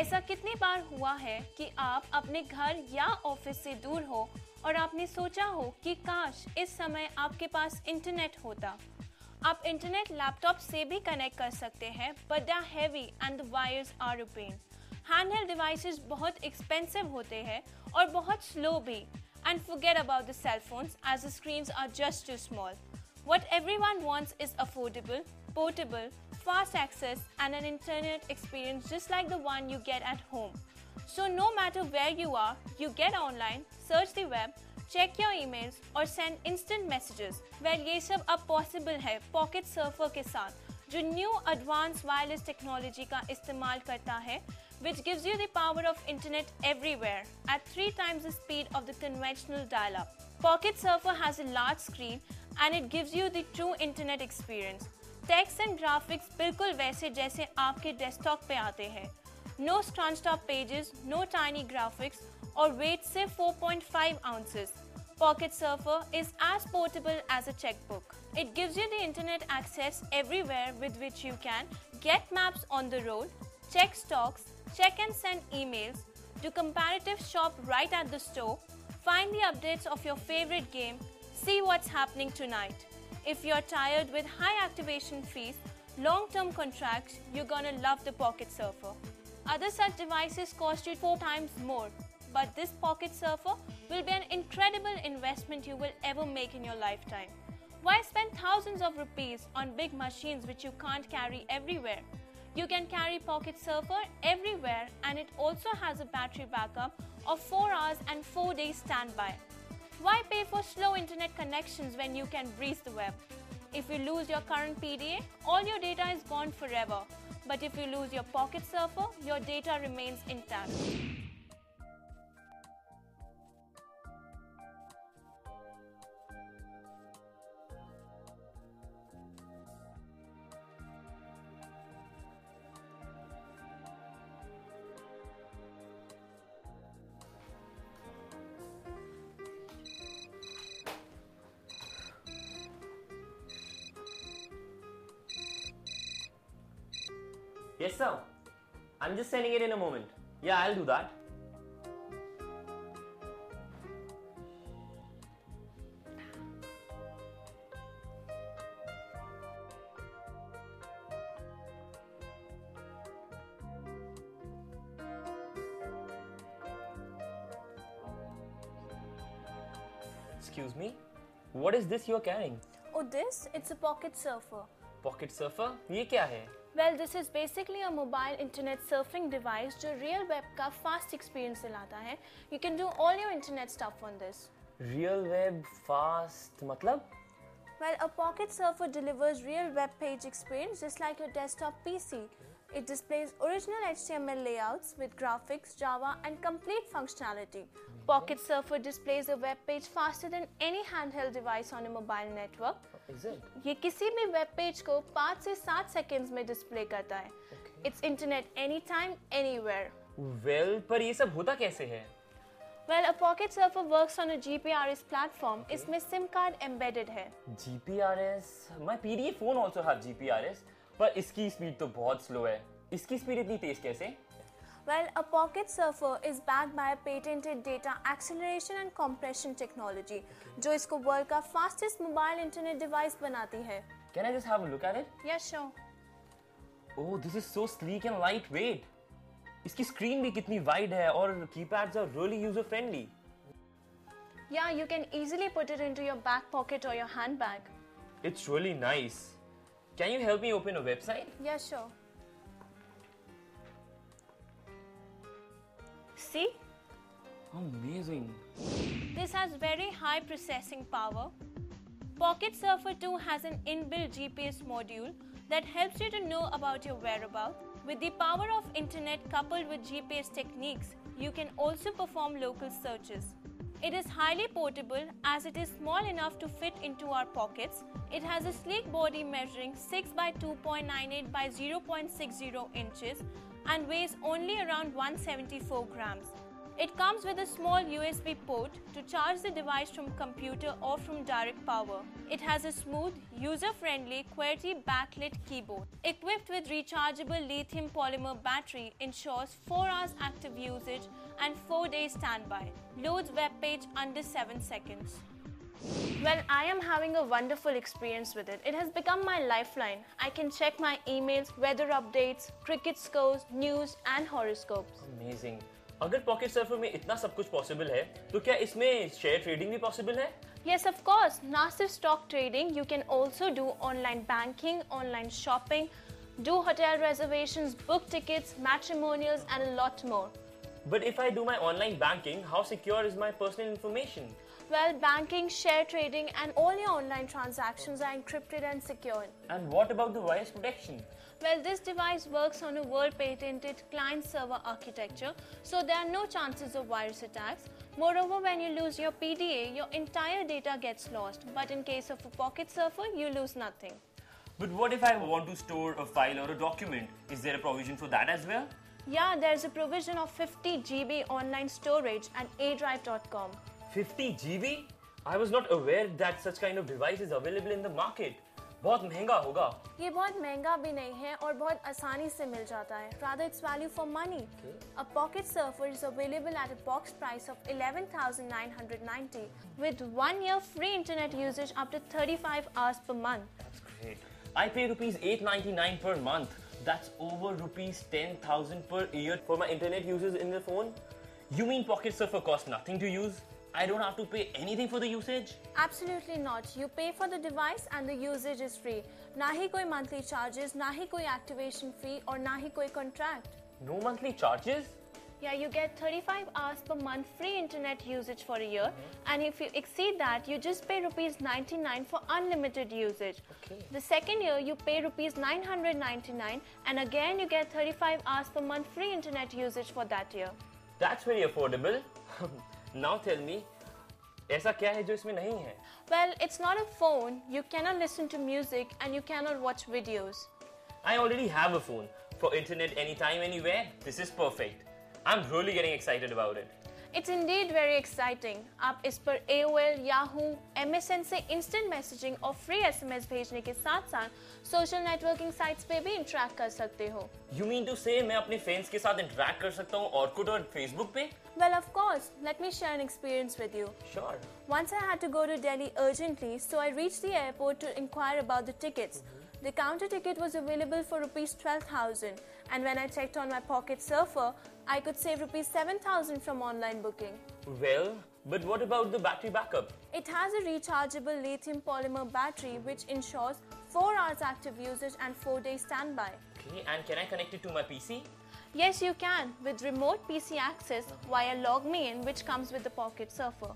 ऐसा कितनी बार हुआ है कि आप अपने घर या ऑफिस से दूर हो और आपने सोचा हो कि काश इस समय आपके पास इंटरनेट होता। आप इंटरनेट लैपटॉप से भी कनेक्ट कर सकते हैं, but they are heavy and the wires are a pain. Handheld devices बहुत एक्सपेंसिव होते हैं और बहुत स्लो भी। And forget about the cell phones as the screens are just too small. What everyone wants is affordable, portable, fast access and an internet experience just like the one you get at home. So no matter where you are, you get online, search the web, check your emails or send instant messages. Well, ये सब अब possible है Pocket Surfer के साथ, जो new advanced wireless technology का इस्तेमाल करता है, which gives you the power of internet everywhere at 3 times the speed of the conventional dial-up. Pocket Surfer has a large screen and it gives you the true internet experience. Text and graphics बिल्कुल वैसे जैसे आपके desktop पे आते हैं. No scrunched up pages, no tiny graphics और weight से 4.5 ounces. Pocket Surfer is as portable as a checkbook. It gives you the internet access everywhere with which you can get maps on the road, check stocks, check and send emails, do comparative shop right at the store, find the updates of your favorite game, see what's happening tonight. If you're tired with high activation fees, long-term contracts, you're gonna love the Pocket Surfer. Other such devices cost you 4 times more, but this Pocket Surfer will be an incredible investment you will ever make in your lifetime. Why spend thousands of rupees on big machines which you can't carry everywhere? You can carry Pocket Surfer everywhere and it also has a battery backup of 4 hours and 4 days standby. Why pay for slow internet connections when you can breeze the web? If you lose your current PDA, all your data is gone forever. But if you lose your Pocket Surfer, your data remains intact. Yes, sir. I'm just sending it in a moment. Yeah, I'll do that. Excuse me? What is this you're carrying? Oh, this? It's a Pocket Surfer. Pocket Surfer? ये क्या है? Well, this is basically a mobile internet surfing device जो real web का fast experience दिलाता है. You can do all your internet stuff on this. Real web fast मतलब? Well, a Pocket Surfer delivers real web page experience just like your desktop PC. It displays original HTML layouts with graphics, Java and complete functionality. Pocket Surfer displays a web page faster than any handheld device on a mobile network. Is it? ये किसी भी web page को 5 से 7 seconds में display करता है. It's internet anytime, anywhere. Well, पर ये सब होता कैसे है? Well, a Pocket Surfer works on a GPRS platform. इसमें SIM card embedded है. GPRS? My PDA phone also have GPRS, पर इसकी स्पीड तो बहुत स्लो है. इसकी स्पीड इतनी तेज कैसे? Well, a Pocket Surfer is backed by a patented data acceleration and compression technology, जो इसको वर्ल्ड का fastest mobile internet device बनाती है. Can I just have a look at it? Yeah, sure. Oh, this is so sleek and lightweight. इसकी screen भी कितनी wide है और keypads are really user friendly. Yeah, you can easily put it into your back pocket or your handbag. It's really nice. Can you help me open a website? Yeah, sure. See? Amazing. This has very high processing power. Pocket Surfer 2 has an inbuilt GPS module that helps you to know about your whereabouts. With the power of internet coupled with GPS techniques, you can also perform local searches. It is highly portable as it is small enough to fit into our pockets. It has a sleek body measuring 6 by 2.98 by 0.60 inches and weighs only around 174 grams. It comes with a small USB port to charge the device from computer or from direct power. It has a smooth, user-friendly QWERTY backlit keyboard. Equipped with rechargeable lithium polymer battery, ensures 4 hours active usage and 4 days standby. Loads web page under 7 seconds. Well, I am having a wonderful experience with it. It has become my lifeline. I can check my emails, weather updates, cricket scores, news and horoscopes. Amazing. अगर pocket surfer में इतना सब कुछ possible है तो क्या इसमें share trading भी पॉसिबल है? Yes, of course. Not just stock trading, you can also do online banking, online shopping, do hotel reservations, book tickets, matrimonials and a lot more. But if I do my online banking, how secure is my personal information? Well, banking, share trading and all your online transactions are encrypted and secured. And what about the virus protection? Well, this device works on a world-patented client-server architecture, so there are no chances of virus attacks. Moreover, when you lose your PDA, your entire data gets lost. But in case of a pocket surfer, you lose nothing. But what if I want to store a file or a document? Is there a provision for that as well? Yeah, there's a provision of 50 GB online storage at adrive.com. 50 GB? I was not aware that such kind of device is available in the market. बहुत महंगा होगा. ये बहुत महंगा भी नहीं है और बहुत आसानी से मिल जाता है. Rather, it's value for money. A pocket surfer is available at a box price of 11,990 with 1 year free internet usage up to 35 hours per month. That's great. I pay rupees 899 per month. That's over rupees 10,000 per year for my internet users in the phone. You mean pocket surfer costs nothing to use? I don't have to pay anything for the usage? Absolutely not. You pay for the device and the usage is free. ना ही कोई monthly charges, ना ही कोई activation fee और ना ही कोई contract. No monthly charges? Yeah, you get 35 hours per month free internet usage for a year, and if you exceed that, you just pay rupees 99 for unlimited usage. Okay. The second year, you pay rupees 999, and again you get 35 hours per month free internet usage for that year. That's very affordable. Now tell me, ऐसा क्या है जो इसमें नहीं है? Well, it's not a phone. You cannot listen to music and you cannot watch videos. I already have a phone. For internet anytime, anywhere, this is perfect. I'm really getting excited about it. It's indeed very exciting. आप इस पर AOL, Yahoo, MSN से instant messaging और free SMS भेजने के साथ-साथ social networking sites पे भी interact कर सकते हो. You mean to say मैं अपने friends के साथ interact कर सकता हूँ Orkut और Facebook पे? Well, of course. Let me share an experience with you. Sure. Once I had to go to Delhi urgently, so I reached the airport to inquire about the tickets. The counter ticket was available for rupees 12,000, and when I checked on my pocket surfer, I could save rupees 7,000 from online booking. Well, but what about the battery backup? It has a rechargeable lithium polymer battery which ensures 4 hours active usage and 4 days standby. Okay, and can I connect it to my PC? Yes, you can with remote PC access via LogMeIn, which comes with the pocket surfer.